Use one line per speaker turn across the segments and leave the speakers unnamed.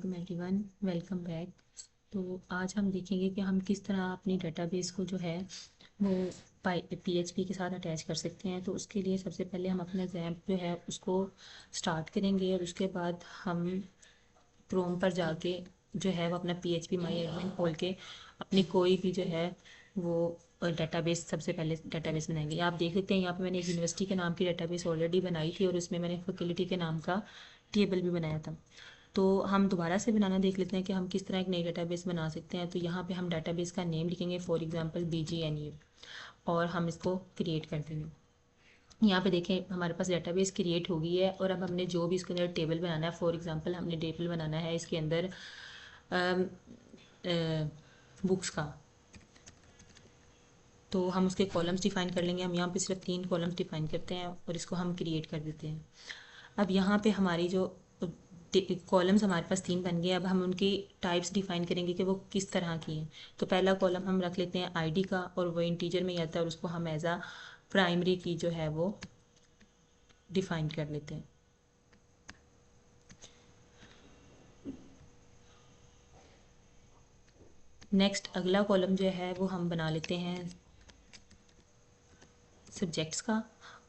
वालेकुम everyone, welcome back. तो आज हम देखेंगे कि हम किस तरह अपनी डेटाबेस को जो है वो पीएचपी के साथ अटैच कर सकते हैं। तो उसके लिए सबसे पहले हम अपना जैम्प जो है उसको स्टार्ट करेंगे और उसके बाद हम क्रोम पर जाके जो है वो अपना पीएचपी माई एडमिन खोल के अपनी कोई भी जो है वो डेटाबेस सबसे पहले डेटाबेस बनाएंगे। आप देख सकते हैं यहाँ पे मैंने एक यूनिवर्सिटी के नाम की डेटाबेस ऑलरेडी बनाई थी और उसमें मैंने फैकल्टी के नाम का टेबल भी बनाया था। तो हम दोबारा से बनाना देख लेते हैं कि हम किस तरह एक नई डेटाबेस बना सकते हैं। तो यहाँ पे हम डेटाबेस का नेम लिखेंगे, फॉर एग्जांपल BGNU, और हम इसको क्रिएट कर देंगे। यहाँ पे देखें हमारे पास डेटाबेस क्रिएट हो गई है और अब हमने जो भी इसके अंदर टेबल बनाना है, फॉर एग्जांपल हमने टेबल बनाना है इसके अंदर बुक्स का, तो हम उसके कॉलम्स डिफाइन कर लेंगे। हम यहाँ पे सिर्फ 3 कॉलम्स डिफाइन करते हैं और इसको हम क्रिएट कर देते हैं। अब यहाँ पे हमारी जो कॉलम्स हमारे पास 3 बन गए। अब हम उनकी टाइप्स डिफाइन करेंगे कि वो किस तरह की हैं। तो पहला कॉलम हम रख लेते हैं आईडी का और वो इंटीजर में ही आता है और उसको हम एज आ प्राइमरी की जो है वो डिफाइन कर लेते हैं। नेक्स्ट अगला कॉलम जो है वो हम बना लेते हैं सब्जेक्ट्स का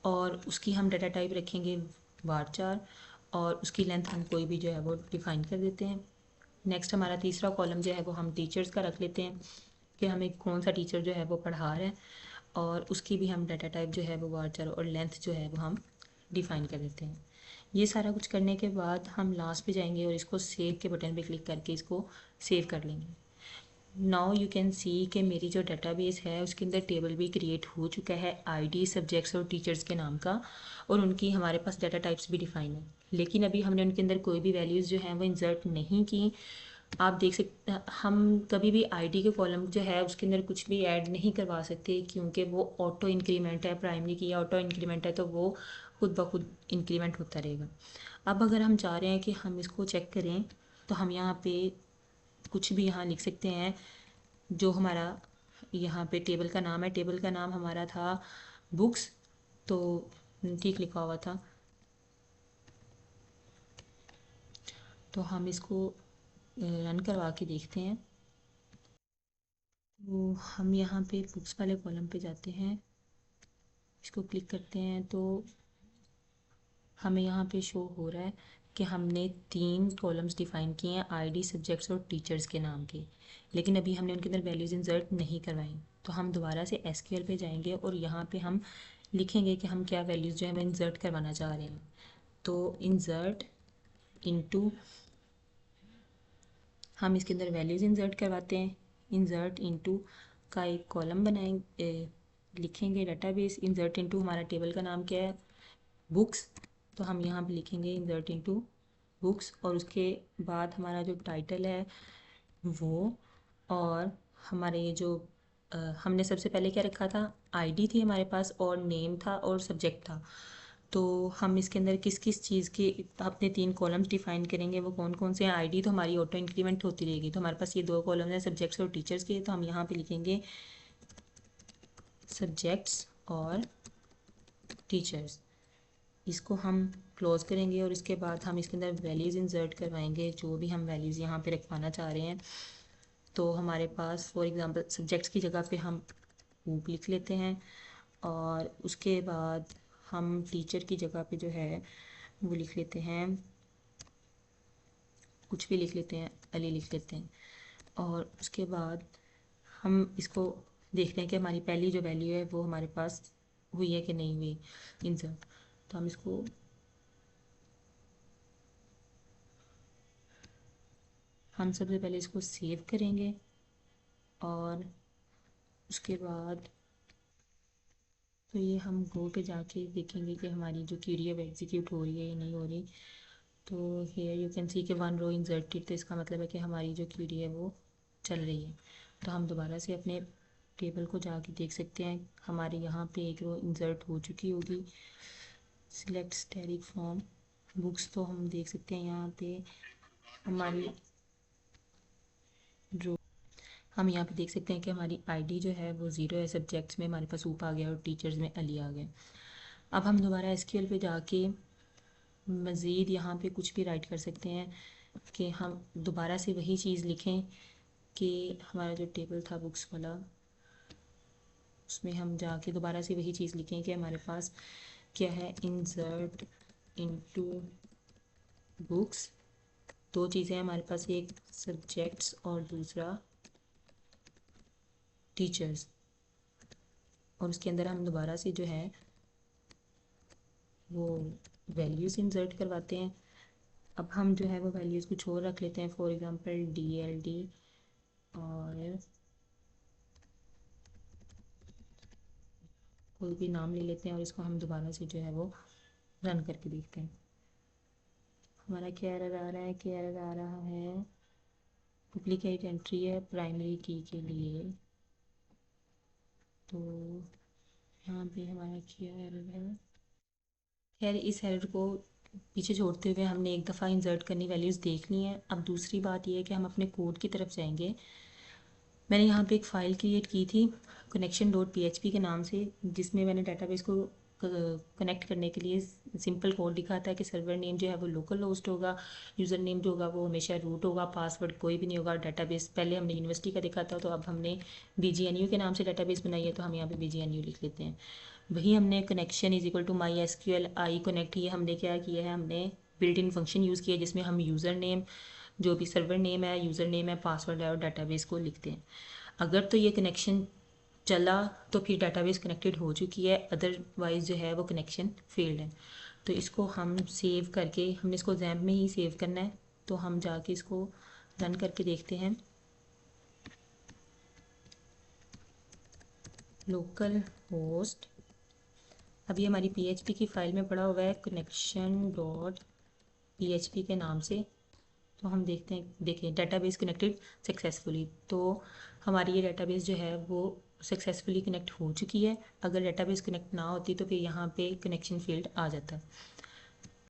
और उसकी हम डाटा टाइप रखेंगे varchar और उसकी लेंथ हम कोई भी जो है वो डिफाइन कर देते हैं। नेक्स्ट हमारा तीसरा कॉलम जो है वो हम टीचर्स का रख लेते हैं कि हमें कौन सा टीचर जो है वो पढ़ा रहा है और उसकी भी हम डाटा टाइप जो है वो varchar और लेंथ जो है वो हम डिफाइन कर देते हैं। ये सारा कुछ करने के बाद हम लास्ट पे जाएंगे और इसको सेव के बटन पे क्लिक करके इसको सेव कर लेंगे। नाउ यू कैन सी कि मेरी जो डेटाबेस है उसके अंदर टेबल भी क्रिएट हो चुका है आईडी, सब्जेक्ट्स और टीचर्स के नाम का, और उनकी हमारे पास डाटा टाइप्स भी डिफाइन है। लेकिन अभी हमने उनके अंदर कोई भी वैल्यूज़ जो हैं वो इंसर्ट नहीं की। आप देख सकते हम कभी भी आईडी के कॉलम जो है उसके अंदर कुछ भी ऐड नहीं करवा सकते क्योंकि वो ऑटो इंक्रीमेंट है। प्राइमरी की ऑटो इंक्रीमेंट है तो वो खुद ब खुद इंक्रीमेंट होता रहेगा। अब अगर हम चाह रहे हैं कि हम इसको चेक करें तो हम यहाँ पे कुछ भी यहाँ लिख सकते हैं। जो हमारा यहाँ पे टेबल का नाम है, टेबल का नाम हमारा था बुक्स, तो ठीक लिखा हुआ था। तो हम इसको रन करवा के देखते हैं। तो हम यहाँ पे बुक्स वाले कॉलम पे जाते हैं, इसको क्लिक करते हैं तो हमें यहाँ पे शो हो रहा है कि हमने 3 कॉलम्स डिफाइन किए हैं आईडी, सब्जेक्ट्स और टीचर्स के नाम के, लेकिन अभी हमने उनके अंदर वैल्यूज़ इंसर्ट नहीं करवाई। तो हम दोबारा से एसक्यूएल पे जाएंगे और यहाँ पे हम लिखेंगे कि हम क्या वैल्यूज़ जो है वो इंसर्ट करवाना चाह रहे हैं। तो इंसर्ट इनटू, हम इसके अंदर वैल्यूज़ इंसर्ट करवाते हैं। इंसर्ट इनटू का एक कॉलम बनाएंगे, लिखेंगे डेटाबेस। इंसर्ट इनटू हमारा टेबल का नाम क्या है, बुक्स, तो हम यहाँ पे लिखेंगे इंसर्ट इनटू बुक्स और उसके बाद हमारा जो टाइटल है वो, और हमारे ये जो हमने सबसे पहले क्या रखा था, आईडी थी हमारे पास और नेम था और सब्जेक्ट था। तो हम इसके अंदर किस किस चीज़ के अपने 3 कॉलम्स डिफाइन करेंगे, वो कौन कौन से हैं। आईडी तो हमारी ऑटो इंक्रीमेंट होती रहेगी, तो हमारे पास ये 2 कॉलम्स हैं सब्जेक्ट्स और टीचर्स के। तो हम यहाँ पे लिखेंगे सब्जेक्ट्स और टीचर्स, इसको हम क्लोज़ करेंगे और इसके बाद हम इसके अंदर वैल्यूज़ इंसर्ट करवाएंगे जो भी हम वैल्यूज़ यहाँ पे रखवाना चाह रहे हैं। तो हमारे पास फॉर एग्जांपल सब्जेक्ट्स की जगह पे हम ऊप लिख लेते हैं और उसके बाद हम टीचर की जगह पे जो है वो लिख लेते हैं, कुछ भी लिख लेते हैं, अली लिख लेते हैं। और उसके बाद हम इसको देखते हैं कि हमारी पहली जो वैल्यू है वो हमारे पास हुई है कि नहीं हुई इंसर्ट। तो हम इसको हम सबसे पहले इसको सेव करेंगे और उसके बाद तो ये हम गो पे जाके देखेंगे कि हमारी जो क्वेरी है वो एग्जीक्यूट हो रही है या नहीं हो रही। तो हेयर यू कैन सी कि 1 रो इंसर्टेड, तो इसका मतलब है कि हमारी जो क्वेरी है वो चल रही है। तो हम दोबारा से अपने टेबल को जाके देख सकते हैं, हमारे यहाँ पे एक रो इंसर्ट हो चुकी होगी। सिलेक्ट स्टैटिक फॉर्म बुक्स, तो हम देख सकते हैं यहाँ पे हमारी रो, हम यहाँ पे देख सकते हैं कि हमारी आईडी जो है वो 0 है, सब्जेक्ट्स में हमारे पास ऊप आ गया और टीचर्स में अली आ गया। अब हम दोबारा एसक्यूएल पे जाके मज़ीद यहाँ पे कुछ भी राइट कर सकते हैं। कि हम दोबारा से वही चीज़ लिखें कि हमारा जो टेबल था बुक्स वाला, उसमें हम जाके दोबारा से वही चीज़ लिखें कि हमारे पास क्या है, इंसर्ट इनटू बुक्स। दो चीज़ें हैं हमारे पास, एक सब्जेक्ट्स और दूसरा टीचर्स, और उसके अंदर हम दोबारा से जो है वो वैल्यूज़ इंसर्ट करवाते हैं। अब हम जो है वो वैल्यूज़ कुछ और रख लेते हैं, फॉर एग्जांपल DLD, और कोई भी नाम ले लेते हैं और इसको हम दोबारा से जो है वो रन करके देखते हैं। हमारा क्या एरर आ रहा है, क्या एरर आ रहा है, डुप्लीकेट एंट्री है प्राइमरी की के लिए। तो यहाँ पे हमारा क्या एरर है, खैर इस एरर को पीछे छोड़ते हुए हमने एक दफ़ा इंसर्ट करनी वैल्यूज़ देख ली हैं। अब दूसरी बात यह है कि हम अपने कोड की तरफ जाएंगे। मैंने यहाँ पे एक फ़ाइल क्रिएट की थी connection.php के नाम से, जिसमें मैंने डेटाबेस को कनेक्ट करने के लिए सिंपल कोड लिखा था कि सर्वर नेम जो है वो लोकल होस्ट होगा, यूज़र नेम जो होगा वो हमेशा रूट होगा, पासवर्ड कोई भी नहीं होगा। डेटाबेस पहले हमने यूनिवर्सिटी का देखा था, तो अब हमने BGNU के नाम से डेटाबेस बनाई है, तो हम यहाँ पे BGNU लिख लेते हैं। वही हमने connection is equal to MySQL i connect, ये हमने क्या किया है, हमने बिल्ट इन फंक्शन यूज़ किया जिसमें हम यूज़र नेम, जो भी सर्वर नेम है, यूज़र नेम है, पासवर्ड है और डाटाबेस को लिखते हैं। अगर तो ये कनेक्शन चला तो फिर डाटाबेस कनेक्टेड हो चुकी है, अदरवाइज़ जो है वो कनेक्शन फेल्ड है। तो इसको हम सेव करके, हमने इसको जैम्प में ही सेव करना है, तो हम जाके इसको रन करके देखते हैं। लोकल होस्ट, अभी हमारी PHP की फ़ाइल में पड़ा हुआ है connection.php के नाम से। तो हम देखते हैं, देखें डेटाबेस कनेक्टेड सक्सेसफुली, तो हमारी ये डेटाबेस जो है वो सक्सेसफुली कनेक्ट हो चुकी है। अगर डेटाबेस कनेक्ट ना होती तो फिर यहाँ पे कनेक्शन फेल्ड आ जाता।